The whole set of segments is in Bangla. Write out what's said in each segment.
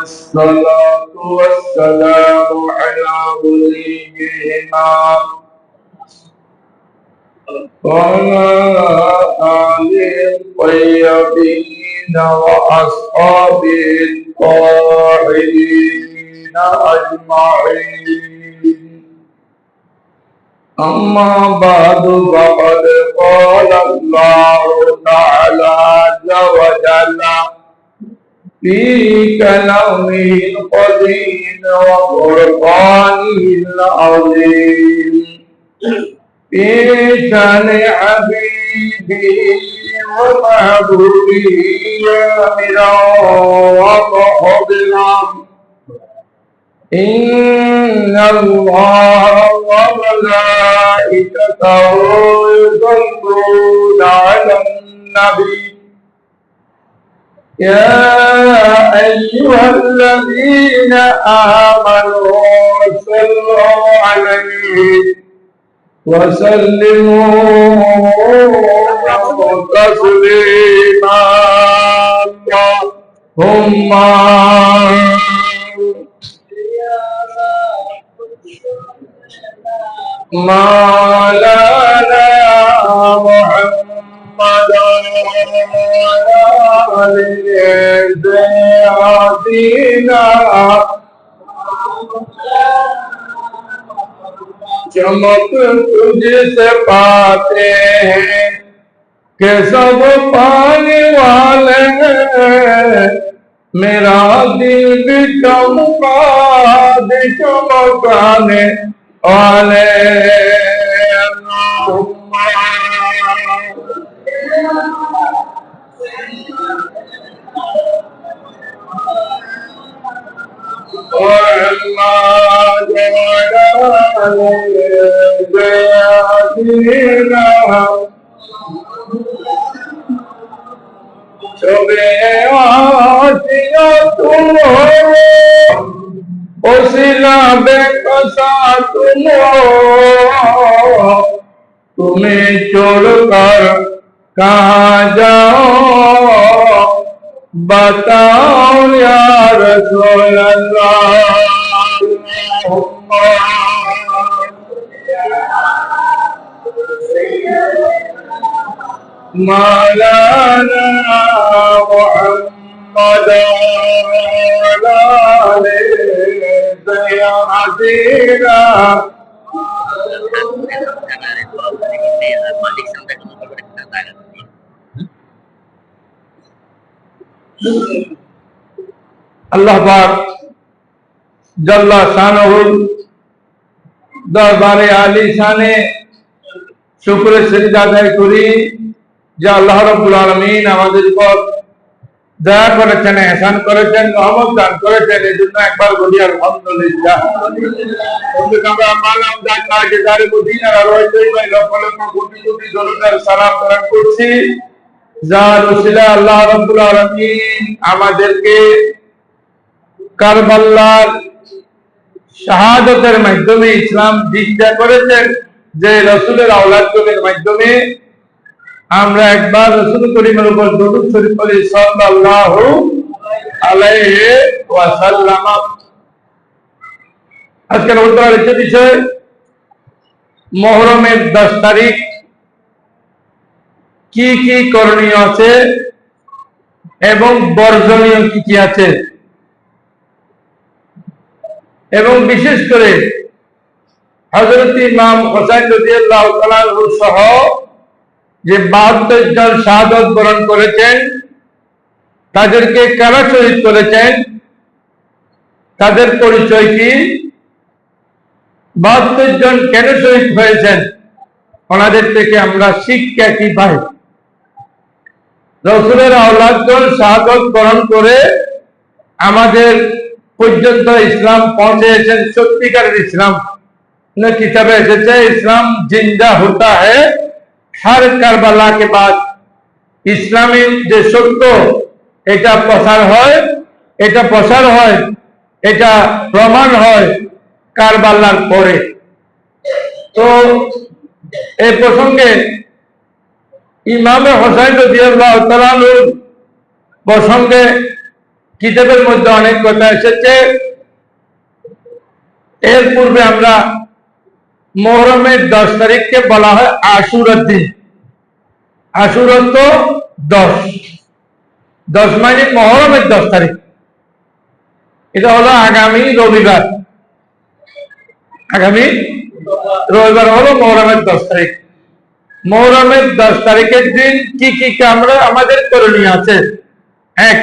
والصلاة والسلام على وليهما وعلى آله الطيبين وأصحابه الطاهرين أجمعين. أما بعد فقد قال الله تعالى عز وجل في كلامه القديم وقرآنه العظيم في شأن حبيبه ومحبوبه آمرا ومحضرا إن الله وملائكته يصلون على النبي يا أيها الذين آمنوا صلوا عليه وسلموا تسليما. اللهم مولانا محمد चमक तुझसे पाते हैं कि सब पाने वाले हैं, मेरा दिल भी चमकाने वाले तुम्हें छोड़कर कहाँ जाओ बताओ या रसूल अल्लाह। मौलाना मुहम्मद अल्लाह पाक जल्ला शानुहुल दरबारे आली शाने शुक्र सिजदा আদায় করি যে আল্লাহ রাব্বুল আলামিন আমাদের উপর দয়া করেছেন, ihsan করেছেন, রহমত দান করেছেন। এজন্য একবার বলি আলহামদুলিল্লাহ। আমরা মালাম জান্নাত আগে দারে মদিনার রয় তৈবা লক্ষ লক্ষ কোটি কোটি দরুদের সালাম প্রেরণ করছি, যার ওসিলায় আল্লাহ রাব্বুল আলামিন আমাদেরকে কারবালার শাহাদাতের মাধ্যমে ইসলাম দীক্ষা করেছেন। যে রাসূলের আওলাদদের মাধ্যমে আমরা একবার রাসূল করিমের উপর দরুদ শরীফ পড়ি সাল্লাল্লাহু আলাইহি ওয়াসাল্লাম। আজকের আলোচনার বিষয় মুহররমের 10 তারিখ কি কি করণীয় আছে এবং বর্জনীয় কি কি আছে, এবং বিশেষ করে হযরত ইমাম হোসেন রাদিয়াল্লাহু তাআলা আনহু সহ যে 72 জন শাহাদাত বরণ করেছেন তাদেরকে কারা শহীদ করেছেন, তাদের পরিচয় কি, 72 জন কেন শহীদ হয়েছেন, ওনাদের থেকে আমরা শিক্ষা কি পাই। রাসূলের আওলাদগণ শাহাদাত বরণ করে আমাদের পর্যন্ত ইসলাম পৌঁছেছেন, সত্যিকারের ইসলাম। কিতাবে এসেছে ইসলাম জিন্দা होता है हर কারবালা के बाद। ইসলামের যে সত্য এটা প্রচার হয়, এটা প্রমাণ হয় কারবালার পরে। তো এই প্রসঙ্গে ইমাম হোসেন রাদিয়াল্লাহু তাআলা প্রসঙ্গে কিতাবের মধ্যে অনেক কথা এসেছে। এর পূর্বে আমরা মুহররমের 10 তারিখকে বলা হয় আশুরার দিন। আশুরা তো 10 মানে মুহররমের 10 তারিখ। এটা হলো আগামী রবিবার। আগামী রবিবার হলো মুহররমের 10 তারিখ। মুহররমের 10 তারিখের দিন কি কি আমরা আমাদের করণীয় আছে? এক,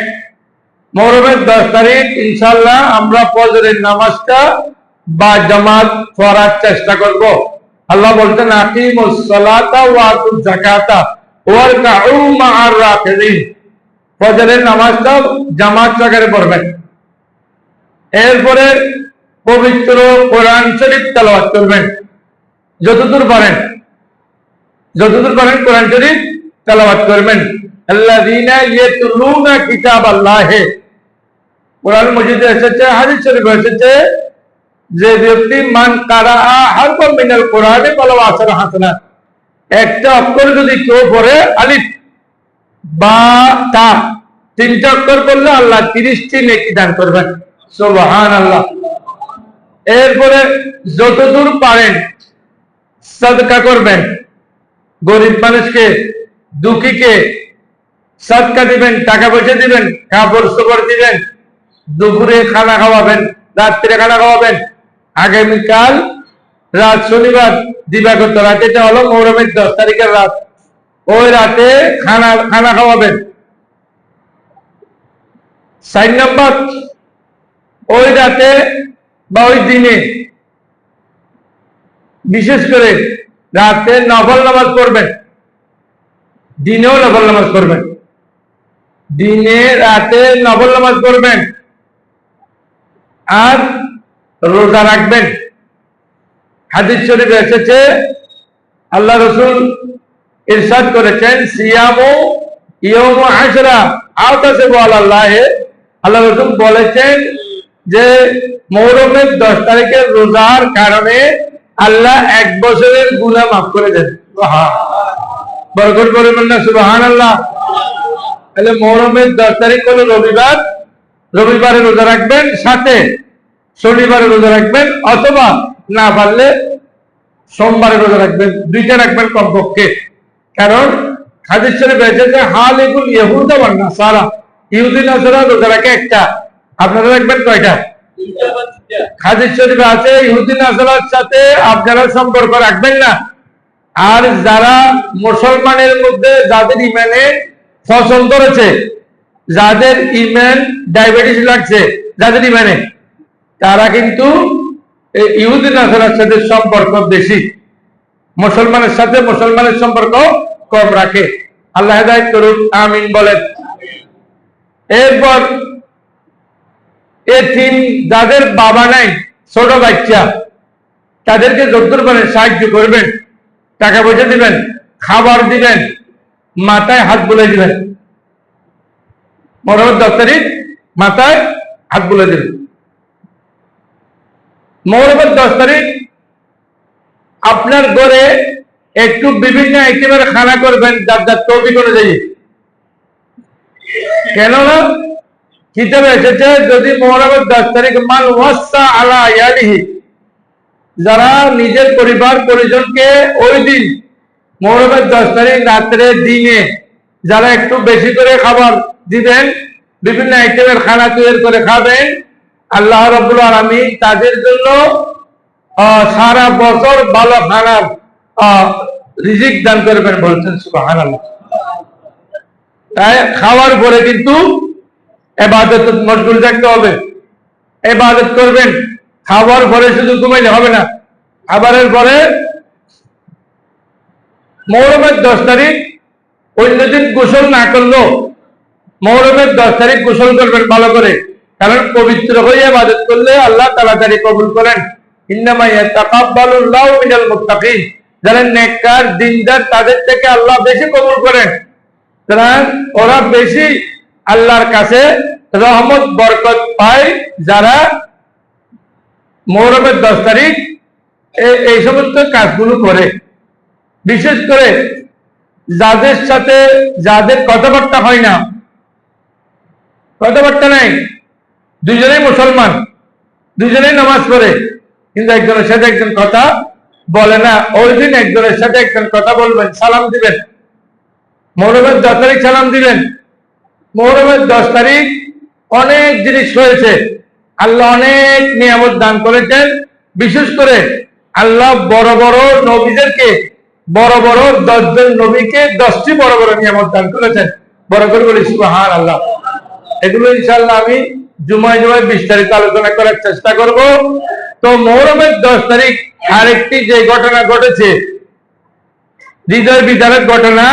মুহররমের 10 তারিখ ইনশাআল্লাহ আমরা ফজরের নামাজটা বা জামাত পড়ার চেষ্টা করব। আল্লাহ বলতেন আকিমুস সালাতা ওয়া আতুজ যাকাতা ওয়ারকাউ মা'আর রাকিঈন। ফজরের নামাজটা জামাত সহকারে পড়বেন। এরপরে পবিত্র কোরআন শরীফ তেলাওয়াত করবেন, যতদূর পারেন কোরআন শরীফ তেলাওয়াত করবেন। আল্লাযীনা ইয়াতলুনা কিতাবাল্লাহ, কোরআন মজিদে এসেছে, হাদিস শরীফে এসেছে যে ব্যক্তি মান কারাআ হারফাম মিনাল কোরআনে ফালাহু আশরু হাসানাত, একটা অক্ষর যদি কেউ পড়ে, আলিফ বা তা, 3টা অক্ষর পড়লে আল্লাহ 30টি নেকি দান করবেন। সুবহানাল্লাহ। এরপরে যতদূর পারেন সাদকা করবেন, গরিব মানুষকে, দুঃখীকে সাদকা দিবেন, টাকা পয়সা দিবেন, কাপড় চোপড় দিবেন, দুপুরে খানা খাওয়াবেন, রাত্রে খানা খাওয়াবেন। আগামীকাল রাত শনিবার দিবাগত রাত, এটা হলো মুহররমের 10 তারিখের রাত, ওই রাতে খানা খাওয়াবেন। 4 নম্বর, ওই রাতে বা ওই দিনে বিশেষ করে রাতে নফল নামাজ পড়বেন, দিনেও নফল নামাজ পড়বেন, দিনে রাতে নফল নামাজ পড়বেন। আর রোজা রাখবেন। হাদিস শরীফে এসেছে, আল্লাহ রাসূল ইরশাদ করেছেন সিয়ামু ইয়াউমু আশরা আওতাসিবু আলাল্লাহ। আল্লাহ রাসূল বলেছেন যে মুহররমের 10 তারিখের রোজার কারণে আল্লাহ 1 বছরের গুনাহ মাফ করে দেন। বরকত করবেন না সুবহানাল্লাহ। তাহলে মুহররমের 10 তারিখ হলো রবিবার, রবিবারে রোজা রাখবেন, সাথে শনিবারে রোজা রাখবেন, অথবা না পারলে সোমবারে রোজা রাখবেন, 2টা রাখবেন কমপক্ষে। কারণ হাদিস শরীফে এসেছে হালিকুল ইহুদা ওয়ান নাসারা, ইহুদি নাসারা রোজা রাখে একটা, আপনারা রাখবেন কয়টা? হাদিস শরীফে আছে ইহুদি নাসারার সাথে আপনারা সম্পর্ক রাখবেন না। আর যারা মুসলমানের মধ্যে যাদের ইমানে ফসল ধরেছে, যাদের ইমান ডায়াবেটিস লাগছে, যাদের ইমানে, তারা কিন্তু ইহুদি নাসারার সাথে সম্পর্ক বেশি, মুসলমানের সাথে মুসলমানের সম্পর্ক কম রাখে। আল্লাহ হেদায়েত করুন, আমিন বলেন। এরপর এতিম যাদের বাবা নাই, ছোট বাচ্চা, তাদেরকে যতদূর পারেন সাহায্য করবেন, টাকা পয়সা দিবেন, খাবার দিবেন, মাথায় হাত বুলিয়ে দিবেন। মুহররমের 10 তারিখ মাথায় হাত বুলিয়ে দিবেন। মুহররমের 10 তারিখ আপনার ঘরে একটু বিভিন্ন আইটেমের খানা করবেন, যার যার তৌফিক অনুযায়ী। কেননা কিতাবে এসেছে যদি মুহররমের 10 তারিখ মান ওয়াসা আলা ইয়ালিহি, যারা নিজের পরিবার পরিজনকে ওই দিন মুহররমের 10 তারিখ রাত্রে দিনে যারা একটু বেশি করে খাবার দিবেন, বিভিন্ন আইটেমের খানা তৈরি করে খাবেন, আল্লাহ রাব্বুল আলামিন তাদের জন্য সারা বছর ভালো খানার রিজিক দান করবেন, বলছেন সুবহানাল্লাহ। তাই খাওয়ার পরে কিন্তু ইবাদতে মশগুল থাকতে হবে, ইবাদত করবেন। খাওয়ার পরে শুধু ঘুমাইলে হবে না, খাবারের পরে মুহররমের 10 তারিখ অন্যদিন গোসল না করলেও মুহররমের 10 তারিখ গোসল করবেন ভালো করে, কারণ পবিত্র হয়ে ইবাদত করলে আল্লাহ তাড়াতাড়ি কবুল করেন। ইন্নামা ইয়াতাকাব্বালুল্লাহু মিনাল মুত্তাকিন, যারা নেককার দিনদার তাদের থেকে আল্লাহ বেশি কবুল করেন, কারণ ওরা বেশি আল্লাহর কাছে রহমত বরকত পায় যারা মুহররমের 10 তারিখ এই সমস্ত কাজগুলো করে। বিশেষ করে যাদের সাথে যাদের কথাবার্তা হয় না, কথাবার্তা নাই, দুইজনেই মুসলমান, দুইজনেই নামাজ পড়ে, কিন্তু একজনের সাথে একজন কথা বলে না। ওই দিন একজনের সাথে একজন কথা বলবেন, সালাম দিবেন, মুহররমের 10 তারিখ সালাম দিবেন। মুহররমের 10 তারিখ অনেক জিনিস হয়েছে, আল্লাহ অনেক নিয়ামত দান করেছেন। বিশেষ করে আল্লাহ বড় বড় নবীদেরকে, বড় বড় 10 জন নবীকে 10টি বড় বড় নিয়ামত দান করেছেন। বড় করে বলি সুবহানাল্লাহ। এগুলো ইনশাআল্লাহ আমি জুমায় জুমায় বিস্তারিত আলোচনা করার চেষ্টা করব। তো মুহররমের 10 তারিখ আরেকটি যে ঘটনা ঘটেছে, হৃদয় বিদারক ঘটনা,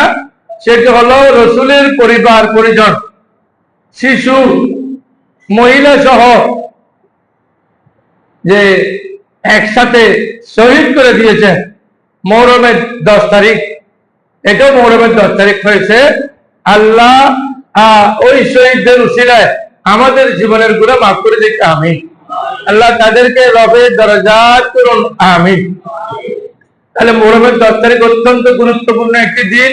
সেটি হলো রাসূলের পরিবার পরিজন, শিশু, মহিলা সহ যে একসাথে শহীদ করে দিয়েছেন মুহররমের 10 তারিখ। এটাও মুহররমের 10 তারিখ হয়েছে। আল্লাহ ওই শহীদদের উসিলায় আমাদের জীবনের গুনাহ মাফ করে দিক, আমিন। আল্লাহ তাদেরকে রবের দরজাত করুন, আমিন। তাহলে মুহররমের 10 তারিখ অত্যন্ত গুরুত্বপূর্ণ একটি দিন,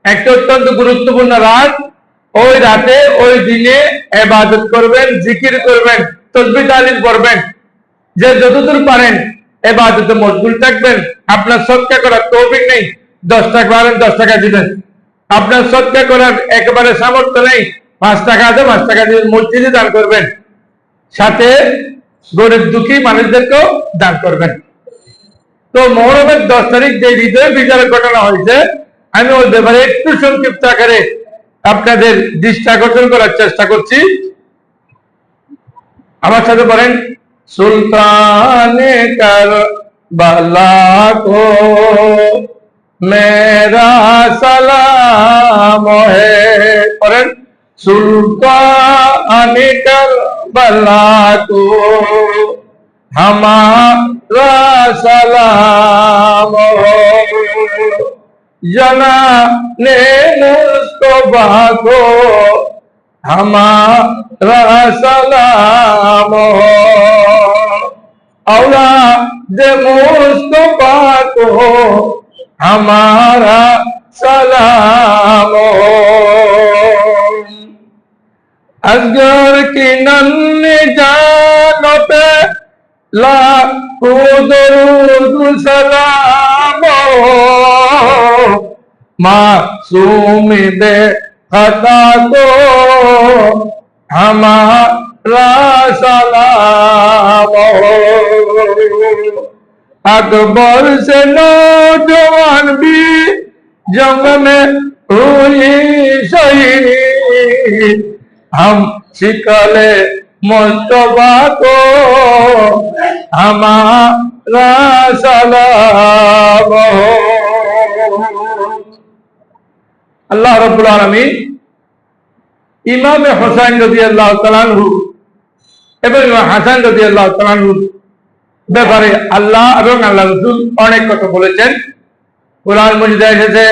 একটা অত্যন্ত গুরুত্বপূর্ণ রাত। ওই রাতে, ওই দিনে ইবাদত করবেন, জিকির করবেন, তাসবিহ তাহলিল পড়বেন, যে যতদূর পারেন ইবাদতে মশগুল থাকবেন। আপনার সদকা করার তৌফিক নেই, 10 টাকা পারেন 10 টাকা দিবেন। আপনার সদকা করার একেবারে সামর্থ্য নেই, 5 টাকা আছে 5 টাকা দিয়ে মসজিদে দান করবেন, সাথে গরিব দুঃখী মানুষদেরকেও দান করবেন। তো মুহররমের 10 তারিখ যে হৃদয় বিদারক ঘটনা হয়েছে, আমি ওই ব্যাপারে একটু সংক্ষিপ্ত আকারে আপনাদের দৃষ্টি আকর্ষণ করার চেষ্টা করছি। আমার সাথে বলেন, সুলতানে কারবালা কো মেরা সালাম হে। বলেন, সুলতানে কারবালা কো हमारा सलाम हो, जनाने मुस्तफा को हमारा सलाम हो, औलाद मुस्तफा को हमारा सलाम हो। असगर की नन्ही जानो पे लाखो दरूद सलाम हो, मासूम बे खता को हमारा सलाम हो। अकबर से नौजवान भी जंग में हुई शहीद, हम शिकले मुस्तफा को हमारा सलाम हो। अल्लाह रब्बुल आलमीन इमाम हुसैन রাদিয়াল্লাহু তাআলা আনহু এবং ইমাম হাসান রাদিয়াল্লাহু তাআলা আনহু ব্যাপারে আল্লাহ এবং আল্লাহ রাসূল অনেক কথা বলেছেন। কোরআন মজিদে এসেছে,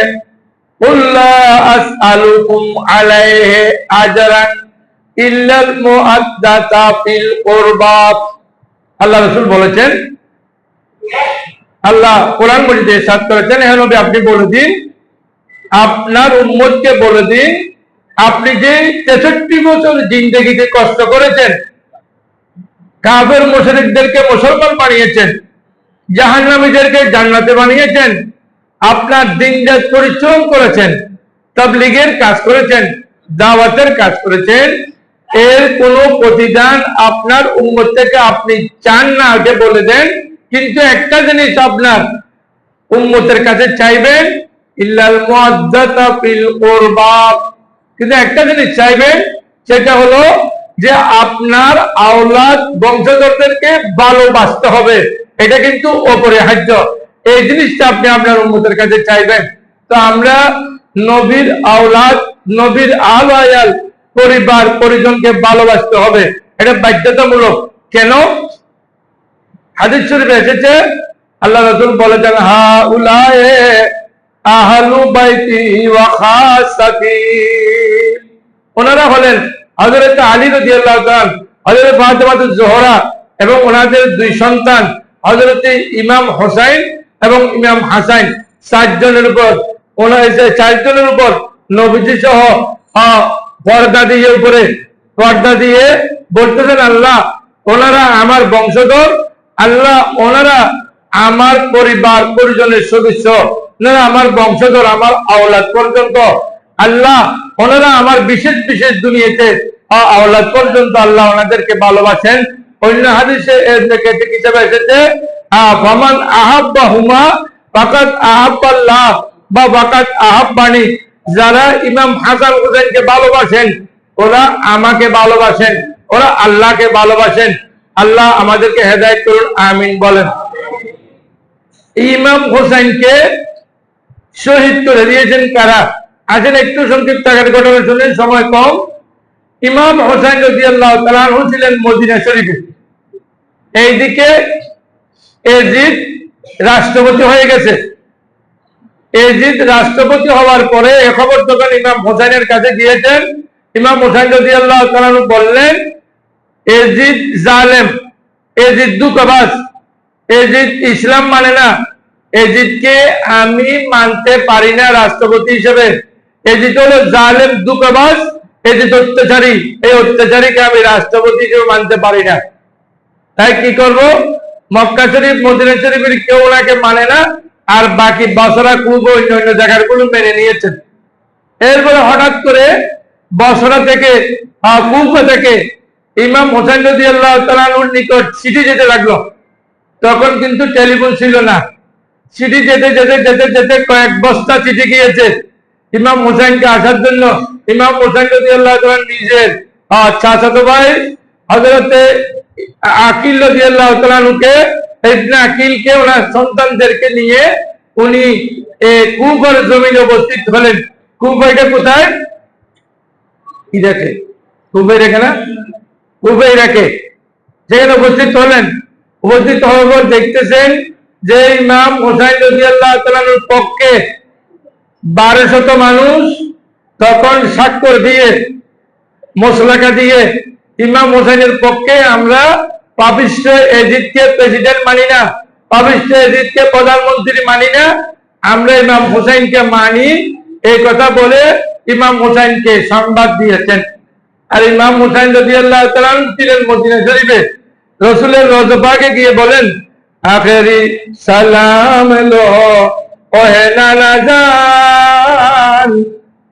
কুল লা আসআলুকুম আলাইহি আজরান ইল্লাল মুআদ্দাতা ফিল কুরবাত। আল্লাহ রাসূল বলেছেন, আল্লাহ কোরআন মজিদে ইরশাদ করেছেন, হে নবী আপনি বলে দিন, আপনার উম্মতকে বলে দিন, আপনি যে 63 বছর জিন্দেগিতে কষ্ট করেছেন, কাফের মুশরিকদেরকে মুসলমান বানিয়েছেন, জাহান্নামীদেরকে জান্নাতে বানিয়েছেন, আপনার দিনরাত পরিশ্রম করেছেন, তাবলীগের কাজ করেছেন, দাওয়াতের কাজ করেছেন, এর কোনো প্রতিদান আপনার উম্মত থেকে আপনি চান না, আগে বলে দেন। কিন্তু একটা জিনিস আপনার উম্মতের কাছে চাইবেন, ইল্লাল মুআদ্দাতা ফিল কুরবা, কিন্তু একটা জিনিস চাইবেন, সেটা হলো যে আপনার আওলাদ বংশধরদেরকে ভালোবাসতে হবে। এটা কিন্তু অপরিহার্য, এই জিনিসটা আপনি আপনার উম্মতের কাছে চাইবেন। তো আমরা নবীর আওলাদ, নবীর আল আয়াল, পরিবার পরিজনকে ভালোবাসতে হবে, এটা বাধ্যতামূলক। কেন? হাদিস শরীফে এসেছে, আল্লাহ রাসূল বলেছেন, হাউলায়ে আহলু বাইতি ওয়া খাসাতি, ওনারা হলেন হযরত আলী রাদিয়াল্লাহু তাআলা, হযরত ফাতিমাতুজ জোহরা এবং ওনাদের দুই সন্তান হযরত ইমাম হোসেন এবং ইমাম হাসান, 4 জনের উপর, ওনার 4 জনের উপর নবীজি সহ পর্দা দিয়ে উপরে পর্দা দিয়ে বলতেছেন, আল্লাহ ওনারা আমার বংশধর, আল্লাহ ওনারা আমার পরিবার পরিজনের সদস্য, ওনারা আমার বংশধর, আমার আওলাদ পর্যন্ত, আল্লাহ ওনারা আমার বিশেষ বিশেষ দুনিয়াতে আওলাদ পর্যন্ত আল্লাহ ওনাদেরকে ভালোবাসেন। অন্য হাদিসে এর থেকে হিসাবে এসেছে, ফামান আহাব্বাহুমা ফাকাদ আহাব্বাল্লাহ বা ফাকাদ আহাব্বানি, যারা ইমাম হাসান হুসাইনকে ভালোবাসেন ওরা আমাকে ভালোবাসেন, ওরা আল্লাহকে ভালোবাসেন। আল্লাহ আমাদেরকে হেদায়েত করুন, আমিন বলেন। ইমাম হোসেনকে শহীদ করে দিয়েছেন কারা? আসেন একটু সংক্ষিপ্ত আকারে ঘটনা শুনেন, সময় কম। ইমাম হোসেন রাদিয়াল্লাহু তাআলা আনহু ছিলেন মদিনা শরীফে। এইদিকে এজিদ রাষ্ট্রপতি হয়ে গেছে। এজিদ রাষ্ট্রপতি হওয়ার পরে এ খবর যখন ইমাম হোসেনের কাছে গিয়েছেন, ইমাম হোসেন রাদিয়াল্লাহু তাআলা আনহু বললেন, এজিদ জালেম, এজিদ দুঃখবাজ, এজিদ ইসলাম মানে না, এজিদকে আমি মানতে পারি না রাষ্ট্রপতি হিসেবে। এজিদ হলো জালেম, দুঃখবাজ, এজিদ অত্যাচারী, এই অত্যাচারীকে আমি রাষ্ট্রপতি হিসেবে মানতে পারি না। তাই কি করব? মক্কা শরীফ মদিনা শরীফের কেউ ওনাকে মানে না, আর বাকি বসরা কুবা অন্য জায়গাগুলো মেনে নিয়েছেন। এরপরে হঠাৎ করে বসরা থেকে কুফা থেকে ইমাম হোসেন রাদিয়াল্লাহু তাআলা আনহুর নিকট চিঠি যেতে লাগলো। তখন কিন্তু টেলিফোন ছিল না। চিঠি যেতে যেতে যেতে যেতে কয়েক বস্তা চিঠি গিয়েছে ইমাম হোসেনকে আসার জন্য। ইমাম হোসেন রাদিয়াল্লাহু তাআলা নিজের চাচাতো ভাই হযরতে আকিল রাদিয়াল্লাহু তাআলা আনহুকে, ইবনে আকিলকে ওনার সন্তানদেরকে নিয়ে উনি কুফার জমিনে উপস্থিত হলেন। কুফা এটা কোথায়? ইরাকে। কুফা ইরাকে না? কুফা ইরাকে। সেখানে উপস্থিত হলেন। উপস্থিত হওয়ার পর দেখতেছেন যে ইমাম হোসেন রাদিয়াল্লাহু তাআলা আনহুর পক্ষে 1200 মানুষ তখন স্বাক্ষর দিয়ে মসলাকা দিয়ে ইমাম হোসেনের পক্ষে আমরা পাপিষ্ঠ এজিদকে প্রেসিডেন্ট মানি না, পাপিষ্ঠ এজিদকে প্রধানমন্ত্রী মানি না, আমরা ইমাম হোসেনকে মানি, এই কথা বলে ইমাম হোসেনকে সংবাদ দিয়েছেন। আর ইমাম হোসেন রাদিয়াল্লাহু তাআলা ছিলেন মদিনা শরীফে। রাসূলের রওজা পাকে গিয়ে বলেন, আখেরি সালাম লো ওহে নানা জান,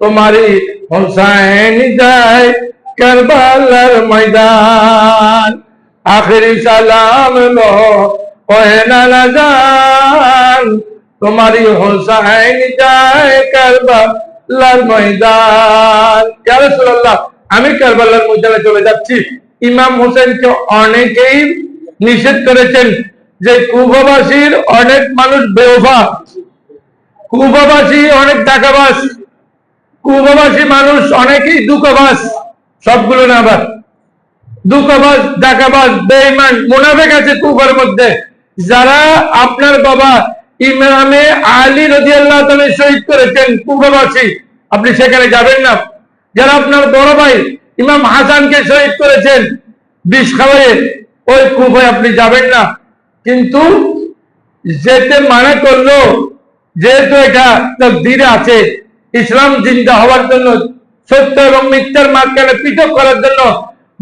তোমারি হোসেন যায় কারবালার ময়দান। আখেরি সালাম লো ওহে নানা জান, তোমারি হোসেন যায় কারবালার ময়দান। ইয়া রাসূলুল্লাহ, আমি কারবালার ময়দানে চলে যাচ্ছি। ইমাম হোসেনকে অনেকেই নিষেধ করেছেন যে কুফাবাসীর অনেক মানুষ বেওফা, কুফাবাসী অনেক টাকাবাজ, কুফাবাসী মানুষ অনেকেই দুঃখবাজ, সবগুলো না আবার দুঃখবাজ, টাকাবাজ, বেঈমান, মুনাফিক আছে কুফার মধ্যে। যারা আপনার বাবা ইমামে আলী রাদিয়াল্লাহু তাআলা শহীদ করেছেন কুফাবাসী, আপনি সেখানে যাবেন না। যারা আপনার বড় ভাই ইমাম হাসানকে শহীদ করেছেন বিষ খাওয়ায়ে, ওই কুফায় আপনি যাবেন না। কিন্তু যেতে মানা করলো, যেহেতু এটা তাকদীরে আছে, ইসলাম জিন্দা হওয়ার জন্য, সত্য এবং মিথ্যার মাঝখানে পৃথক করার জন্য,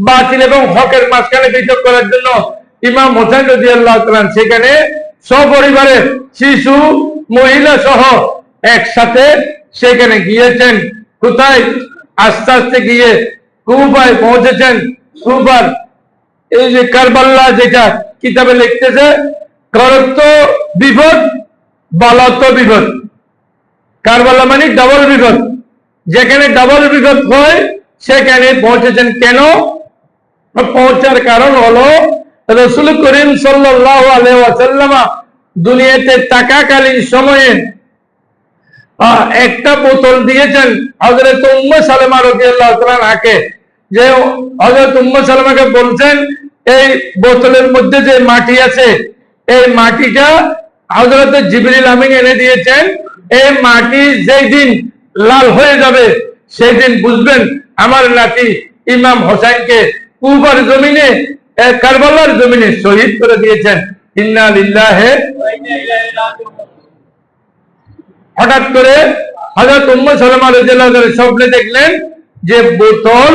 বাতিল এবং হকের মাঝখানে পৃথক করার জন্য ইমাম হোসেন রাদিয়াল্লাহু তাআলা সেখানে সপরিবারে শিশু মহিলা সহ একসাথে সেখানে গিয়েছেন। কোথায়? আস্তে আস্তে গিয়ে কুফায় পৌঁছেছেন। কুফার এই যে কারবালা, যেটা কিতাবে লিখতেছে, করত বিপদ বলত বিপদ, কারবালা মানে ডবল বিপদ। যেখানে ডবল বিপদ হয় সেখানে পৌঁছেছেন। কেন পৌঁছার কারণ হলো রাসূল করিম সাল্লাল্লাহু আলাইহি ওয়াসাল্লাম দুনিয়াতে থাকাকালীন সময়ে একটা বোতল দিয়েছেন হযরত উম্মে সালামা রাদিয়াল্লাহু তাআলা আনহাকে, যে হযরত উম্মে সালামাকে বলছেন এই বোতলের মধ্যে যে মাটি আছে, এই মাটিটা হযরত জিবরিল আমিন এনে দিয়েছেন। এই মাটি যেই দিন লাল হয়ে যাবে সেই দিন বুঝবেন আমার নাতি ইমাম হোসেনকে কুফার জমিনে, কারবালার জমিনে শহীদ করে দিয়েছেন। ইন্না লিল্লাহি ওয়া ইন্না ইলাইহি রাজিউন। হঠাৎ করে হযরত উম্মে সালামা রাদিয়াল্লাহু তাআলা স্বপ্নে দেখলেন যে বোতল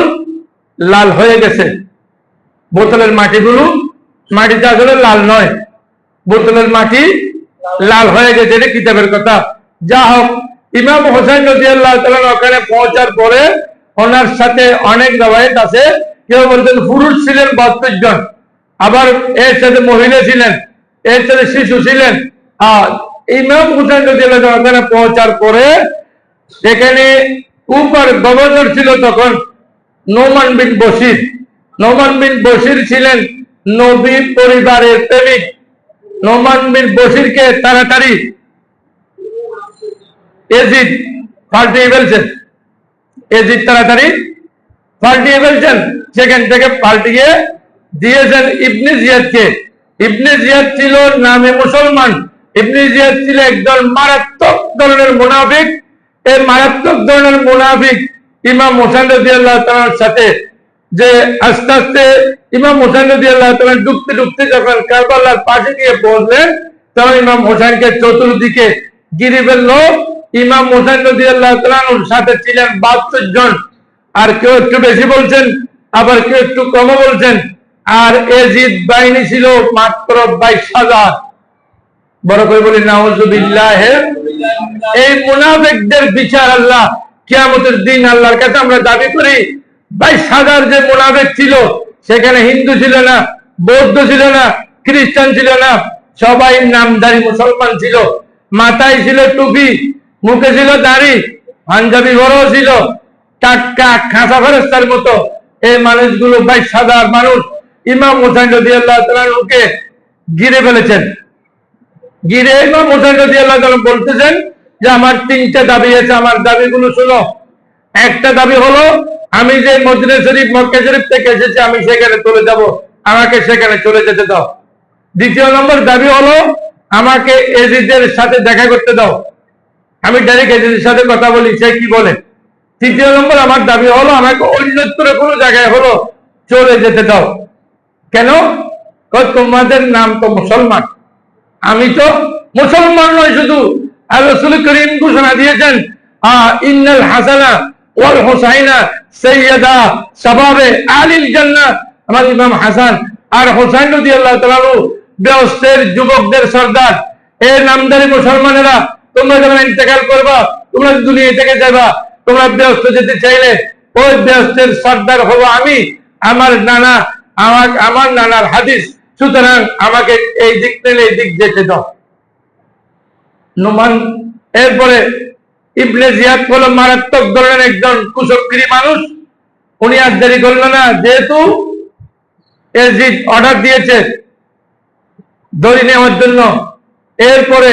লাল হয়ে গেছে। বোতলের মাটিগুলো, মাটিটা আসলে লাল নয়, বোতলের মাটি লাল হয়ে গেছে, এটা কিতাবের কথা। যা হোক, ইমাম হোসেন রাদিয়াল্লাহু তাআলা ওখানে পৌঁছার পরে ওনার সাথে অনেক রওয়ায়াত আছে, কেউ বলছেন পুরুষ ছিলেন 72 জন, আবার এর সাথে মহিলা ছিলেন, এর সাথে শিশু ছিলেন। আর ইমাম হোসেন রাদিয়াল্লাহু তাআলা ওখানে পৌঁছার পরে সেখানে উপর গভর্নর ছিল তখন নোমান বিন বশির। নোমান বিন বশির ছিলেন নবী পরিবারের প্রেমিক। নোমান বিন বশিরকে তাড়াতাড়ি এজিদ পাল্টিয়ে ফেলছেন, এজিদ তাড়াতাড়ি পাল্টিয়ে ফেলছেন, সেখান থেকে পাল্টিয়ে দিয়েছেন ইবনে জিয়াদকে। ইবনে জিয়াদ ছিল নামে মুসলমান, ইবনে জিয়াদ ছিল একজন মারাত্মক ধরনের মুনাফিক। এই মারাত্মক ধরনের মুনাফিক ইমাম হোসেন রাদিয়াল্লাহু তাআলার সাথে যে আস্তে আস্তে ইমাম হোসেন রাদিয়াল্লাহু তাআলা ডুবতে ডুবতে যখন কারবালার পাশে গিয়ে পৌঁছলেন, তখন ইমাম হোসেনকে চতুর্দিকে ঘিরে ফেলল। ইমাম হোসেন রাদিয়াল্লাহু তাআলার সাথে ছিলেন 72 জন, আর কেউ একটু বেশি বলছেন, আবার কেউ একটু কম বলছেন। আর এজিদ বাহিনী ছিল মাত্র 22,000। বড় করে বলি নাউজুবিল্লাহ। এই মুনাফিকদের বিচার আল্লাহ কিয়ামতের দিন আল্লাহর কাছে আমরা দাবি করি। 22,000 যে মুনাফিক ছিল, সেখানে হিন্দু ছিল না, বৌদ্ধ ছিল না, খ্রিস্টান ছিল না, সবাই নামধারী মুসলমান ছিল। মাথায় ছিল টুপি, মুখে ছিল দাড়ি, পাঞ্জাবি বড় ছিল, টাটকা খাসা ফেরেশতার মতো এই মানুষগুলো 22,000 মানুষ ইমাম হোসেন রাদিয়াল্লাহু তাআলাকে ঘিরে ফেলেছেন। ঘিরে ইমাম হোসেন রাদিয়াল্লাহু তাআলা বলতেছেন যে আমার 3টা দাবি আছে, আমার দাবিগুলো শোনো। একটা দাবি হলো, আমি যে মদিনা শরীফ মক্কা শরীফ থেকে এসেছি আমি সেখানে চলে যাব, আমাকে সেখানে চলে যেতে দাও। দ্বিতীয় নম্বর দাবি হলো, আমাকে এজিদের সাথে দেখা করতে দাও, আমি ডাইরেক্ট এজিদের সাথে কথা বলি, সে কি বলে। তৃতীয় নম্বর আমার দাবি হলো, আমাকে অন্যত্র কোনো জায়গায় হলো চলে যেতে দাও। কেন? তোমাদের নাম তো মুসলমান, আমি তো মুসলমান নয় শুধু, আর রাসূল করিম ঘোষণা দিয়েছেন ইন্নাল হাসানা ওয়াল হুসাইনা সাইয়্যিদা শাবাবে আলিল জান্নাহ। আমার ইমাম হাসান আর হোসেন রাদিয়াল্লাহু তাআলা বেহেশতের যুবকদের সর্দার। এই নামধারী মুসলমানেরা, তোমরা যখন ইন্তেকাল করবা, তোমরা দুনিয়া থেকে যাবা, তোমরা বেহেশত যেতে চাইলে ওই বেহেশতের সর্দার হবো আমি। আমার নানা, আমার নানার হাদিস, সুতরাং আমাকে এই দিক থেকে এই দিক যেতে দাও। নোমান এরপরে ইবনে জিয়াদ হলো মারাত্মক ধরনের একজন কুচক্রী মানুষ। উনি আর দেরি করল না, যেহেতু এজিদ অর্ডার দিয়েছে দড়ি নেওয়ার জন্য, এরপরে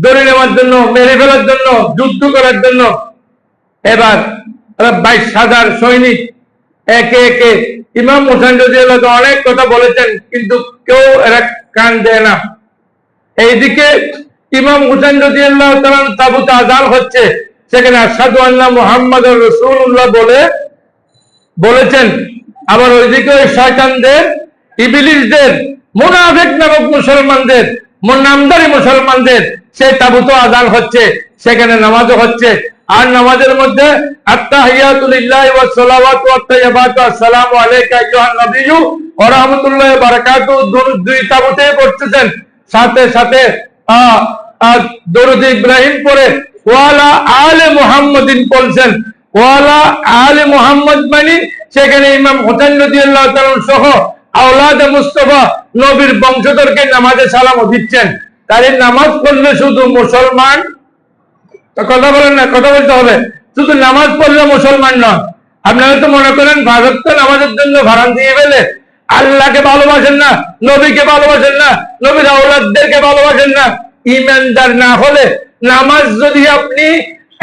দড়ি নেওয়ার জন্য, মেরে ফেলার জন্য, যুদ্ধ করার জন্য, এবার 22,000 সৈনিক একে একে ইমাম হোসেন রাদিয়াল্লাহু তাআলা অনেক কথা বলেছেন, কিন্তু কেউ এরা কান দেয় না। এইদিকে ইমাম হোসেন রাদিয়াল্লাহু তাআলা তাবুতে আযান হচ্ছে, সেখানে আশহাদু আন্না মুহাম্মাদুর রাসূলুল্লাহ বলেছেন। আবার ওইদিকে ওই শয়তানদের, ইবলিসদের, মুনাফিক নামক মুসলমানদের, নামধারী মুসলমানদের সেই তাবুতে আযান হচ্ছে, সেখানে নামাজও হচ্ছে। আর নামাজের মধ্যে আত্তাহিয়াতু লিল্লাহি ওয়াস সালাওয়াতু ওয়াত তাইয়্যিবাতু আসসালামু আলাইকা আইয়ুহান নাবিয়্যু ওয়া রাহমাতুল্লাহি ওয়া বারাকাতুহু দুই তাবুতে পড়তেছেন। সাথে সাথে দরুদ ইব্রাহিম পড়ে ওয়ালা আলে মুহাম্মাদিন বলছেন। ওয়ালা আলে মুহাম্মদ মানে সেখানে ইমাম হোসেন রাদিয়াল্লাহু তাআলা সহ আওলাদে মুস্তাফা নবীর বংশধরকে নামাজে সালাম দিচ্ছেন। তাই নামাজ পড়লে শুধু মুসলমান, কথা বলেন না, কথা বলতে হবে, শুধু নামাজ পড়লে মুসলমান নয়। আপনারা তো মনে করেন ভারত নামাজের জন্য ভাড়া দিয়ে ফেলে, আল্লাহকে ভালোবাসেন না, নবীকে ভালোবাসেন না, নবীর আওলাদদেরকে ভালোবাসেন না। ইমানদার না হলে নামাজ যদি আপনি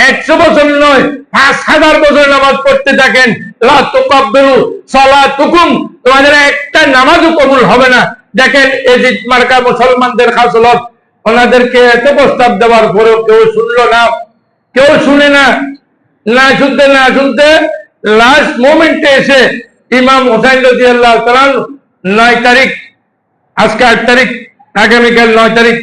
100 বছর নয় 5,000 বছর নামাজ পড়তে থাকেন, লা তুকাব্বিরু সালাতুকুম, তোমাদের একটা নামাজও কবুল হবে না। দেখেন এজিদ মার্কা মুসলমানদের খাসলত, ওনাদেরকে এত প্রস্তাব দেওয়ার পরেও কেউ শুনলো না, কেউ শুনে না। না শুনতে লাস্ট মোমেন্টে এসে ইমাম হোসেন রাদিয়াল্লাহু তাআলা 9 তারিখ, আজকে 8 তারিখ, আগামীকাল 9 তারিখ,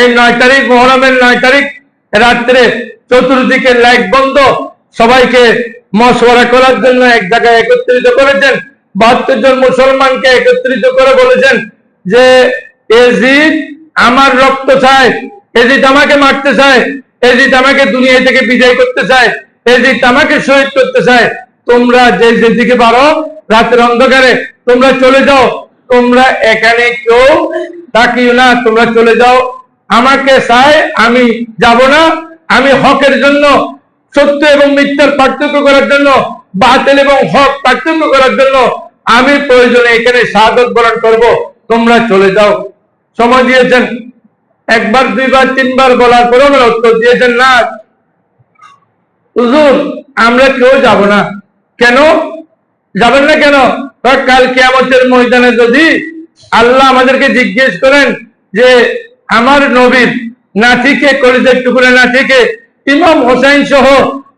এই 9 তারিখ মুহররমের 9 তারিখ রাত্রে চতুর্দিকে লাইট বন্ধ, সবাইকে মশওয়ারা করার জন্য এক জায়গায় একত্রিত করেছেন। 72 জন মুসলমানকে একত্রিত করে বলেছেন যে এজিদ আমার রক্ত চায়, এজিদ আমাকে মারতে চায়, এজিদ আমাকে দুনিয়া থেকে বিদায় করতে চায়, এজিদ আমাকে শহীদ করতে চায়। তোমরা যে যেদিকে পারো রাতের অন্ধকারে তোমরা চলে যাও, তোমরা এখানে কেউ তাকিও না, তোমরা চলে যাও। আমাকে চায়, আমি যাব না। আমি হকের জন্য, সত্য এবং মিথ্যার পার্থক্য করার জন্য, বাতিল এবং হক পার্থক্য করার জন্য আমি প্রয়োজনে এখানে শাহাদত বরণ করব, তোমরা চলে যাও। সময় দিয়েছেন, একবার দুইবার তিনবার বলার পরেও উত্তর দিয়েছেন না, হুজুর আমরা কেউ যাব না। কেন যাবেন না? কেন? কাল কিয়ামতের ময়দানে যদি আল্লাহ আমাদেরকে জিজ্ঞেস করেন যে আমার নবীর নাতিকে, কলিজার টুকরা নাতিকে, ইমাম হোসেন সহ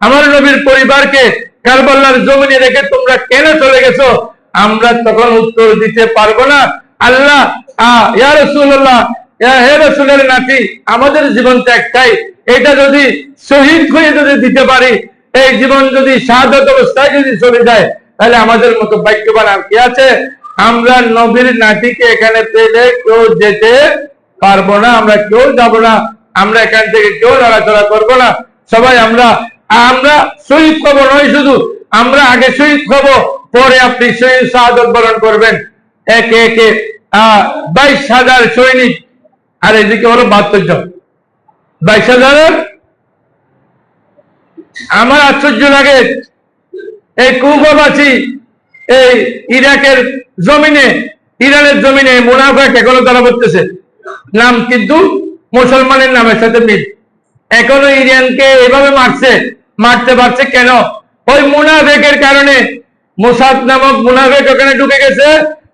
আমার নবীর পরিবারকে কারবালার জমিনে রেখে তোমরা কেন চলে গেছো, আমরা তখন উত্তর দিতে পারবো না। আল্লাহ ইয়া রাসূলুল্লাহ, হে রাসূলের নাতি, আমাদের জীবন তো একটাই, এটা যদি শহীদ হয়ে যদি দিতে পারি, এই জীবন যদি শাহাদাত অবস্থায় যদি চলে যায়, তাহলে আমাদের মতো ভাগ্যবান আর কি আছে? আমরা নবীর নাতিকে এখানে পেলে কেউ যেতে পারবো না, আমরা কেউ যাব না, আমরা এখান থেকে কেউ নড়াচড়া করবো না। সবাই আমরা শহীদ হবো নয়, শুধু আমরা আগে শহীদ হবো, পরে আপনি শহীদ শাহাদাত বরণ করবেন। একে একে 22,000 সৈনিক, আর এদিকে হলো 72 জন। 22,000। আমার আশ্চর্য লাগে, এই কুফাবাসী, এই ইরাকের জমিনে, ইরানের জমিনে মুনাফিক এখনো তারা বলতেছে, নাম কিন্তু মুসলমানের নামের সাথে মিল। এখনো ইরানকে এভাবে মারতে পারছে কেন? ওই মুনাফিকের কারণে। মুসাদ নামক মুনাফিক ওখানে ঢুকে গেছে,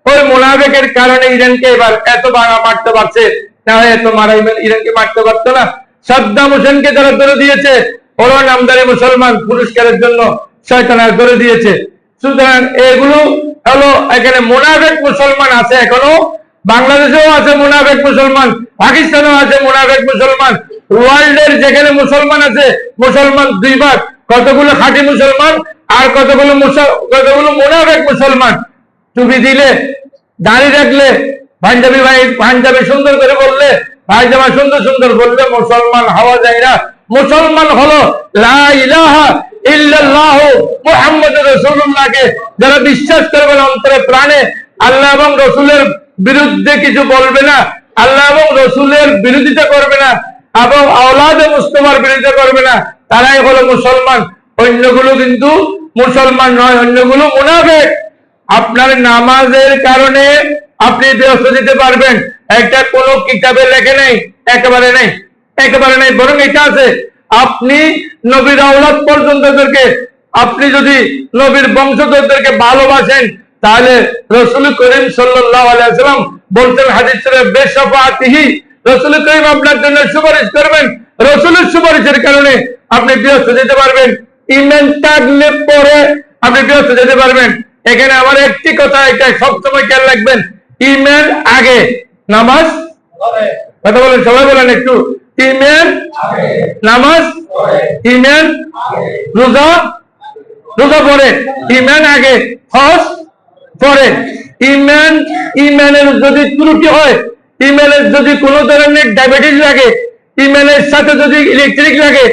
ওই মুনাফিকের কারণে ইরানকে এবার এত মারতে পারছে, না হয় এত ইরানকে মারতে পারতো না। সাদ্দাম হোসেনকে যারা ধরে দিয়েছে, ওরা নামদারি মুসলমান, পুরস্কারের জন্য শয়তানের ধরে দিয়েছে। সুতরাং এগুলো হলো, এখানে মুনাফিক মুসলমান আছে এখনো, বাংলাদেশেও আছে মুনাফিক মুসলমান, পাকিস্তানেও আছে মুনাফিক মুসলমান, ওয়ার্ল্ডের যেখানে মুসলমান আছে, মুসলমান দুই ভাগ, কতগুলো খাঁটি মুসলমান আর কতগুলো মুনাফিক মুসলমান। টুপি দিলে, দাড়ি রাখলে, পাঞ্জাবি সুন্দর করে বললে, পায়জামা সুন্দর সুন্দর বললে মুসলমান হওয়া যায় না। মুসলমান হলো লা ইলাহা ইল্লাল্লাহ মুহাম্মাদুর রাসূলুল্লাহকে যারা বিশ্বাস করবে অন্তরে প্রাণে, আল্লাহ এবং রসুলের বিরুদ্ধে কিছু বলবে না, আল্লাহ এবং রসুলের বিরোধিতা করবে না, এবং আওলাদে মুস্তাফার বিরোধিতা করবে না, তারাই হলো মুসলমান। অন্যগুলো কিন্তু মুসলমান নয়, অন্যগুলো মুনাফিক। আপনার নামাজের কারণে আপনি ব্যস্ত দিতে পারবেন, একটা কোনো কিতাবে লেখে নেই, একেবারে নেই, একেবারে নেই। বরং এটা আছে, আপনি নবীর আওলাদ পর্যন্তদেরকে, আপনি যদি নবীর বংশধরদেরকে ভালোবাসেন, তাহলে রাসূল করিম সাল্লাল্লাহু আলাইহি ওয়াসাল্লাম বলতেন হাদিস শরীফে, বেশফাআতিহি, রাসূল করিম আপনার জন্য সুপারিশ করবেন, রাসূলের সুপারিশের কারণে আপনি ব্যস্ত যেতে পারবেন। ঈমান থাকলে পরে আপনি ব্যস্ত যেতে পারবেন। এখানে আমার একটি কথা, এটা সবসময় খেয়াল রাখবেন, ঈমান আগে, নামাজ পরে। কথা বলেন, সবাই বলেন একটু, ঈমান আগে, নামাজ পরে, ঈমান আগে, রোজা পরে, ঈমান আগে, হজ পরে। ঈমানের যদি ত্রুটি হয়, ঈমানের যদি কোনো ধরনের ডায়াবেটিস লাগে, ঈমানের সাথে যদি ইলেকট্রিক লাগে,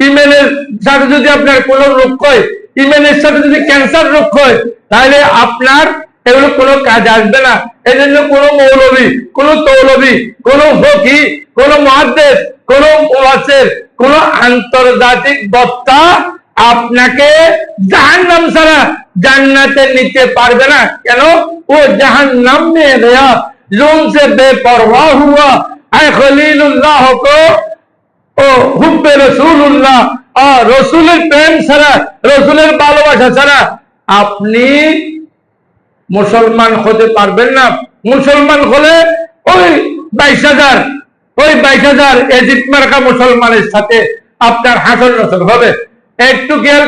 ঈমানের সাথে যদি আপনার কোনো রোগ হয়, ঈমানের সাথে যদি ক্যান্সার রোগ হয়, তাহলে আপনার এগুলো কোনো কাজ আসবে না। এই জন্য কোনো মৌলবী, কোনো তৌলবী, কোনো ফকি, কোনো মুহাদ্দিস, কোনো মুফাসসির, কোনো আন্তর্জাতিক বক্তা আপনাকে জাহান্নাম ছাড়া জান্নাতে নিতে পারবে না। কেন? ও জাহান্নাম মে গয়া জুন সে বেপরওয়া হুয়া, আয় খলিলুল্লাহ কো ও হুব্বে রাসূলুল্লাহ, আর রাসূলের প্রেম ছাড়া, রাসূলের ভালোবাসা ছাড়া আপনি মুসলমান হতে পারবেন না। মুসলমান হলে ওই 22,000 এজিদ মার্কা মুসলমানের সাথে আপনার হাসর নসর হবে। একটু খেয়াল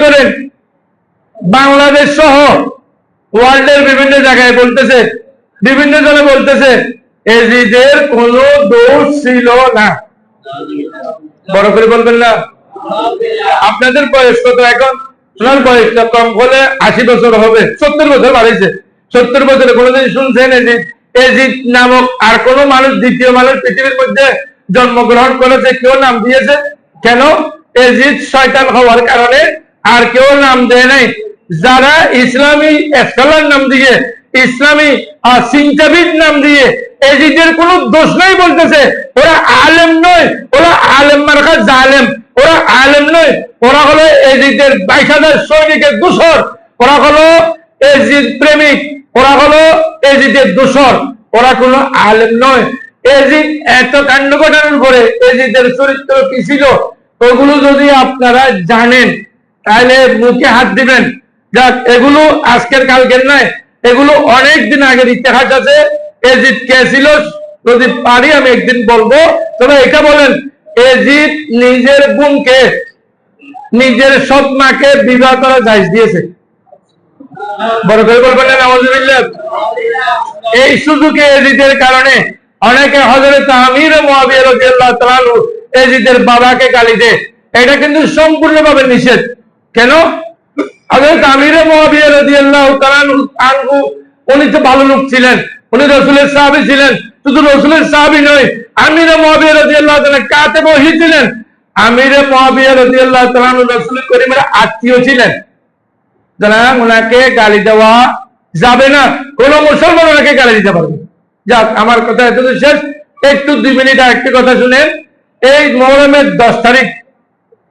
করেন, বাংলাদেশ সহ ওয়ার্ল্ডের বিভিন্ন জায়গায় বলতেছে, বিভিন্ন জনে বলতেছে এজিদের কোনো দোষ ছিল না। বড় করে বলবেন না, আপনাদের বয়স কত এখন? ওনার বয়সটা কম হলে 80 বছর হবে, 70 বছর বাড়িয়েছে। 70 বছরে কোনোদিন শুনছেন এজিদ নামক আর কোন মানুষ, দ্বিতীয় মানুষ পৃথিবীর মধ্যে জন্মগ্রহণ করেছে? কেউ নাম দিয়েছে? কেন? এজিদ শয়তান হওয়ার কারণে আর কেউ নাম দেয় নাই। যারা ইসলামী স্কলার নাম দিয়ে, ইসলামী চিন্তাবিদ নাম দিয়ে এজিদের কোনো দোষ নাই বলতেছে, ওরা আলেম নয়, ওরা আলেম মার্কা জালেম, ওরা আলেম নয়, ওরা হলো এজিদের 22,000 সৈনিকের দোসর, ওরা হলো এজিদ প্রেমিক, ওরা হলো এজিদের দোসর, ওরা কোনো আলেম নয়। এজিদ এত কাণ্ড ঘটানোর পরে এজিদের চরিত্র কি ছিল ওগুলো যদি আপনারা জানেন তাহলে মুখে হাত দিবেন। যাক, এগুলো আজকের কালকের নয়, এগুলো অনেক দিন আগের ইতিহাস আছে। এজিদ কে ছিল যদি পারি আমি একদিন বলবো। তবে এটা বলেন, এজিদ নিজের বোনকে, নিজের সৎ মাকে বিবাহ করা জায়েজ দিয়েছে। বড় করে বলবেন না নাউজুবিল্লাহ। এই সুযোগে এজিদের কারণে অনেকে হযরত আমির মুআবিয়া রাদিয়াল্লাহু তাআলা আনহু এজিদের বাবাকে গালি দেয়। এটা কিন্তু সম্পূর্ণভাবে নিষেধ। কেন? হযরত আমির মুআবিয়া রাদিয়াল্লাহু তাআলা আনহু উনি তো ভালো লোক ছিলেন, উনি রাসূলের সাহাবী ছিলেন। শুধু রাসূলের সাহাবী নয়, আমির মুআবিয়া রাদিয়াল্লাহু তাআলা কাতেব ওহী ছিলেন। আমির মুআবিয়া রাদিয়াল্লাহু তাআলা রাসূল করিমের আত্মীয় ছিলেন। সুতরাং ওনাকে গালি দেওয়া যাবে না, কোন মুসলমান ওনাকে গালি দিতে পারবে। যাক, আমার কথা এত শেষ। একটু 2 মিনিট আরেকটি কথা শুনেন। এই মুহররমের 10 তারিখ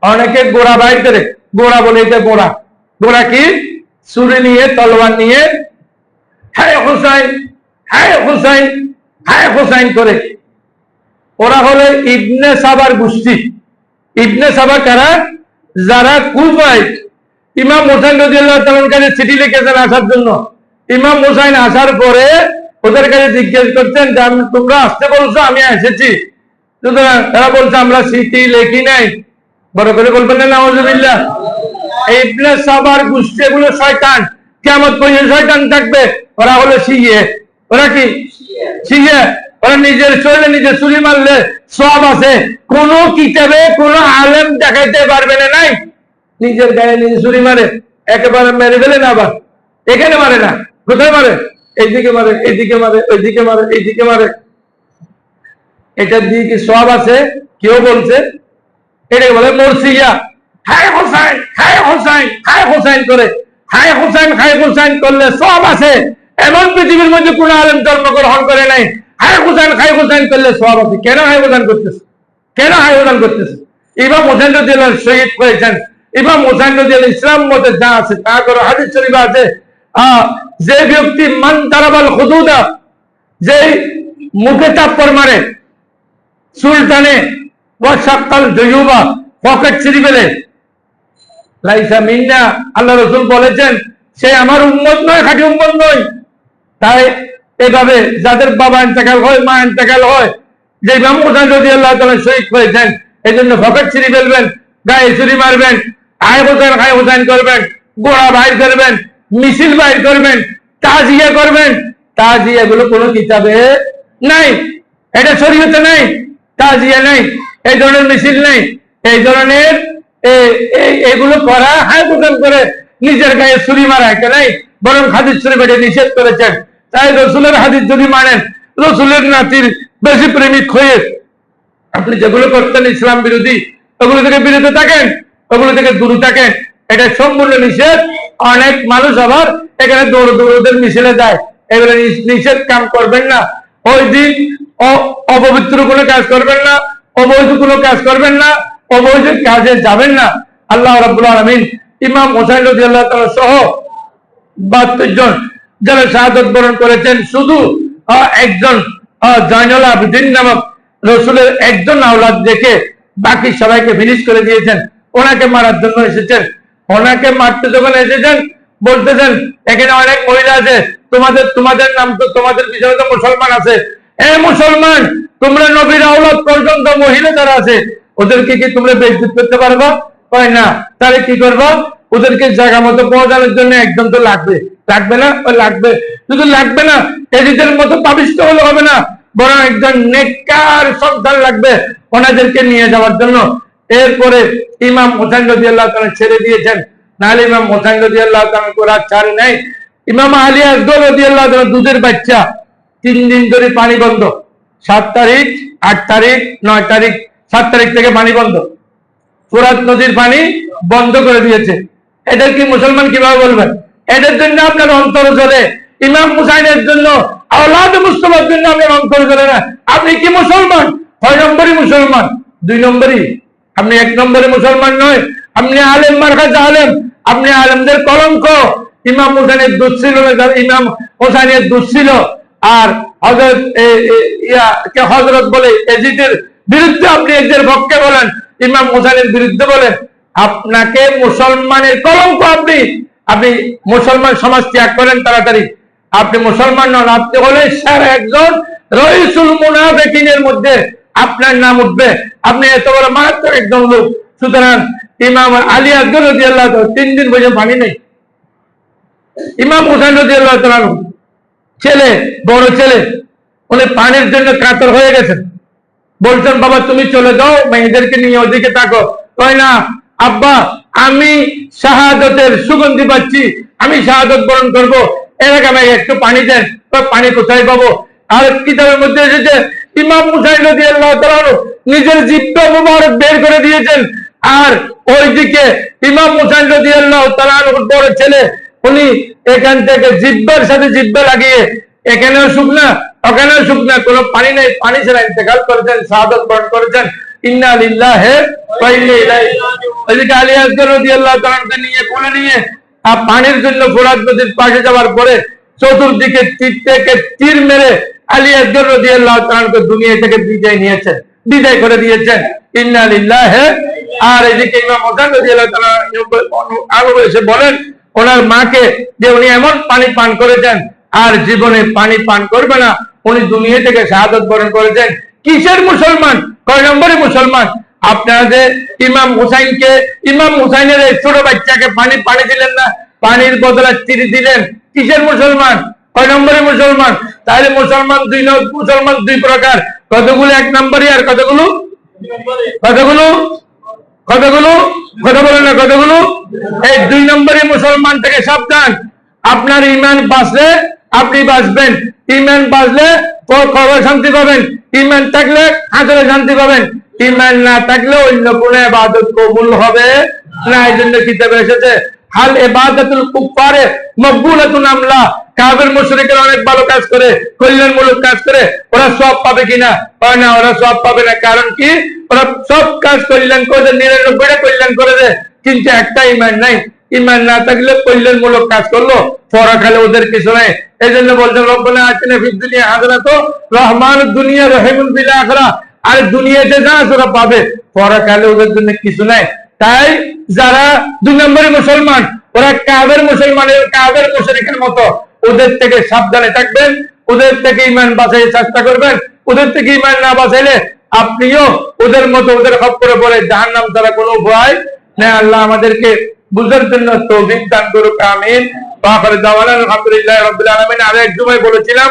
অনেকে গোড়া বাইর করে, গোড়া বলে এটা গোড়া, গোড়া কি? ছুরি নিয়ে, তলোয়ার নিয়ে হায় হুসাইন, হায় হুসাইন, হায় হুসাইন করে। ওরা হলো ইবনে সাবার গোষ্ঠী। ইবনে সাবা কারা? যারা কুফায় ইমাম হুসাইন রাদিয়াল্লাহু তাআলার কাছে চিঠি লিখেছেন আসার জন্য। ইমাম হুসাইন আসার পরে ওদের কাছে জিজ্ঞেস করছেন যে তোমরা আসতে বলছো, আমি এসেছি। সুতরাং তারা বলছে আমরা চিঠি লিখি নাই। বড় করে বলবেন না নাউজুবিল্লাহ। ইবনে সাবার গোষ্ঠী এগুলো শয়তান, কিয়ামত পর্যন্ত শয়তান থাকবে। ওরা হলো শিয়ে। ওরা কি? শিয়ে। ওরা নিজের শরীরে নিজে ছুরি মারলে সওয়াব আছে, কোন কিতাবে কোন আলেম দেখাইতে পারবে না। নাই, নিজের গায়ে নিজে ছুরি মারে, একেবারে মেরে ফেলে না। আবার এখানে মারে না, কোথায় মারে? এইদিকে মারে, এইদিকে মারে, ওইদিকে মারে, এইদিকে মারে। এটার দিয়ে কি সওয়াব আছে? কেউ বলছে? এটাকে বলে মুরসিয়া। হায় হোসাইন, হায় হোসাইন, হায় হোসাইন করে। হায় হোসাইন, হায় হোসাইন করলে সওয়াব আছে, এমন পৃথিবীর মধ্যে কোন আলেম জন্মগ্রহণ করে নাই। হায় হোসাইন, হায় হোসাইন করলে সওয়াব আছে। কেন হায় হোসাইন করতেছে? কেন হায় হোসাইন করতেছে? ইমাম হোসেন রাদিয়াল্লাহু আনহু শহীদ হয়েছেন। ইমাম হোসেন রাদিয়াল্লাহু ইসলাম মতে যা আছে তা করে হাদিস শরীফে আছে, যে ব্যক্তি মান তারাবাল হুদুদা, যে মুখে চাপ্পড় মারে, সুলতানে ওয়া শাক্কাল জুয়ুবা, পকেট ছিঁড়ে ফেলে, লাইসা মিন্না, আল্লাহ রাসূল বলেছেন সে আমার উম্মত নয়, খাঁটি উম্মত নয়। তাই এভাবে যাদের বাবা ইন্তেকাল হয়, মা ইন্তেকাল হয়, যে ইমাম হোসেন রাদিয়াল্লাহু তাআলা শহীদ হয়েছেন, এই জন্য পকেট ছিঁড়ে ফেলবেন, গায়ে ছুরি মারবেন, হায় হোসেন, হায় হোসেন করবেন, গোড়া বাইর করবেন, মিছিল বাইর করবেন, তাজিয়া করবেন। তাজিয়া গুলো কোনো কিতাবে নাই, এটা শরীয়তে নাই। তাজিয়া নাই, এই ধরনের মিছিল নেই, এই ধরনের এগুলো করা, হায় হোসেন করে নিজের গায়ে ছুরি মারা এটা নাই। বরং হাদিস শরীফে এটা নিষেধ করেছেন। তাই রাসূলের হাদিস যদি মানেন, রাসূলের নাতির বেশি প্রেমিক হয়ে আপনি যেগুলো করতেন ইসলাম বিরোধী, ওগুলো থেকে বিরত থাকেন, ওগুলো থেকে দূরে থাকেন। এটা সম্পূর্ণ নিষেধ। অনেক মানুষ আবার এখানে দৌড় দৌড়দের মিছিলে যায়, এগুলো নিষেধ কাম করবেন না। ওই দিন অপবিত্র কোনো কাজ করবেন না, অবৈধ কোনো কাজ করবেন না, অবৈধ কাজে যাবেন না। আল্লাহ রাব্বুল আলামিন ইমাম হোসেন রাদিয়াল্লাহু তাআলা সহ 72 জন যারা শাহাদাত বরণ করেছেন, শুধু একজন জয়নুল আবেদিন নামক রাসূলের একজন আওলাদ দেখে বাকি সবাইকে ফিনিশ করে দিয়েছেন। ওনাকে মারার জন্য এসেছেন। ওনাকে মারতে যখন এসেছেন বলতেছেন এখানে অনেক মহিলা আছে, তোমাদের নাম তো, তোমাদের পিছনে তো মুসলমান আছে। মুসলমান, তোমরা নবীর আওলাদ পর্যন্ত মহিলা যারা আছে ওদেরকে কি তোমরা বেইজ্জত করতে পারবা? হয় না। তাহলে কি করবো? ওদেরকে জায়গা মতো পৌঁছানোর জন্য একজন তো লাগবে, লাগবে না? লাগবে। শুধু লাগবে না, এদের মতো পাবিষ্ট হলে হবে না, বরং একজন নেককার সন্তান লাগবে ওনাদেরকে নিয়ে যাওয়ার জন্য। এরপরে ইমাম হোসেন রাদিয়াল্লাহু তাআলা ছেড়ে দিয়েছেন, নাহলে ইমাম হোসেন রাদিয়াল্লাহু তাআলা রাত ছাড়ে নাই। ইমাম আলী আসগর রাদিয়াল্লাহু তাআলা দুধের বাচ্চা, 3 দিন ধরে পানি বন্ধ, 7 তারিখ 8 তারিখ 9 তারিখ 7 তারিখ থেকে পানি বন্ধ, ফোরাত নদীর পানি বন্ধ করে দিয়েছে। এটা কি মুসলমান কিভাবে বলবেন? এটার জন্য আপনার অন্তর জ্বলে, ইমাম হুসাইনের জন্য, আওলাদ মুস্তাফার জন্য আপনার অন্তর জ্বলে না। আপনি কি মুসলমান? 6 নম্বরই মুসলমান, 2 নম্বরই আপনি 1 নম্বরে মুসলমান নয়। আপনি আলেম মার্কাজ আলেম, আপনি আলেমদের কলঙ্ক। ইমাম হুসাইনের দোষ ছিল না, ইমাম হুসাইনের দোষ ছিল। আর হযরত বলে এজিদের বিরুদ্ধে আপনি এজিদের পক্ষে বলেন, ইমাম হুসাইনের বিরুদ্ধে বলেন, আপনাকে মুসলমানের কলঙ্ক। আপনি মুসলমান সমাজ ত্যাগ করেন তাড়াতাড়ি, আপনি মুসলমান নন, আপনি হলেন সারা একজন রইসুল মুনাফিকিনের মধ্যে আপনার নাম উঠবে। আপনি এত বড় মারাত্মক একজন লোক। সুতরাং ইমাম আলী আকবর রাদিয়াল্লাহু তাআলা 3 দিন পর্যন্ত পানি নেই। ইমাম হুসাইন রাদিয়াল্লাহু তাআলা ছেলে, বড় ছেলে, উনি পানির জন্য কাতর হয়ে গেছেন। বলছেন, বাবা তুমি চলে যাও, মেয়েদেরকে নিয়ে ওদিকে থাকো। কয় না আব্বা, আমি শাহাদাতের সুগন্ধি পাচ্ছি, আমি শাহাদাত বরণ করবো, এর আগে আমাকে একটু পানি দেন। পানি কোথায় পাবো? আর কিতাবের মধ্যে এসেছে ইমাম হুসাইন রাদিয়াল্লাহু তাআলা নিজের জিহ্বা মুবারক বের করে দিয়েছেন। আর ওইদিকে ইমাম হুসাইন রাদিয়াল্লাহু তাআলা বড় ছেলে, উনি এখান থেকে জিহ্বার সাথে জিহ্বা লাগিয়ে এখানেও শুকনা ওখানেও শুকনা, কোনো পানি নেই, পানি ছাড়া ইন্তেকাল করেছেন, শাহাদাত বরণ করেছেন। ইন্না লিল্লাহি ওয়া ইন্না ইলাইহি রাজিউন। ওইদিকে আলী আসগর রাদিয়াল্লাহু তাআলা নিয়ে কোলে নিয়ে পানির জন্য ফোরাত নদীর পাশে যাওয়ার পরে চতুর্দিকে তীর থেকে তীর মেরে আলী আসগর রাদিয়াল্লাহু তাআলা দুনিয়া থেকে বিদায় করে দিয়েছেন। ইন্না লিল্লাহি। আর এদিকে ইমাম হোসেন রাদিয়াল্লাহু তাআলা এসে বলেন ওনার মাকে যে উনি এমন পানি পান করেছেন আর জীবনে পানি পান করবে না, উনি দুনিয়া থেকে শাহাদাত বরণ করেছেন। কিসের মুসলমান? 6 নম্বরে মুসলমান। আপনারা যে ইমাম হুসাইনকে, ইমাম হুসাইনের এই ছোট বাচ্চাকে পানি দিলেন না, পানির বদলে তীর দিলেন, কিসের মুসলমান? 6 নম্বরে মুসলমান। তাহলে মুসলমান দুই প্রকার, কতগুলো 1 নম্বরে আর কতগুলো কথা বলেন না, কতগুলো? এই 2 নম্বরে মুসলমান থেকে সাবধান। আপনার ইমান বাঁচলে আপনি বাঁচবেন, ইমান বাঁচলে কবরে শান্তি পাবেন, ইমান থাকলে হাসরে শান্তি পাবেন, ইমান না থাকলে অন্য কোন ইবাদত কবুল হবে না। এই জন্য কিতাবে এসেছে হাল ইবাদাতুল কুফারে মকবুলাতুন আমলা। কাফের মুশরিকরা অনেক ভালো কাজ করে, কল্যাণমূলক কাজ করে, ওরা সব পাবে কিনা? হয় না, ওরা সব পাবে না। কারণ কি? ওরা সব কাজ কল্যাণ করে, 99টা কল্যাণ করে দেয়, কিন্তু একটা ইমান নাই। ইমান না থাকলে কল্যাণমূলক কাজ করলো, পরকালে ওদের কিছু নাই। এই জন্য বলছেন রব্বানা আতিনা ফিদ দুনিয়া হাসানাতুন রহমানুদ দুনিয়া রহিমুল বিল আখিরাহ। আর দুনিয়াতে যা ওরা পাবে, পরকালে ওদের জন্য কিছু নাই। তাই যারা 2 নম্বরে মুসলমান, ওরা কাফের মুসলমানের, কাফের মুশরিকের মতো, ওদের থেকে সাবধানে থাকবেন, ওদের থেকে ইমান বাঁচাইতে চেষ্টা করবেন। ওদের থেকে ইমান না বাঁচাইলে আপনিও ওদের মতো ওদের খপ্পরে পড়ে জাহান্নাম ছাড়া কোনো ভয় নেই। আল্লাহ আমাদেরকে বুঝার জন্য তৌফিক দান করুক, আমিন। আলহামদুলিল্লাহ রাব্বিল আলামিন। আরেক জুমায় বলেছিলাম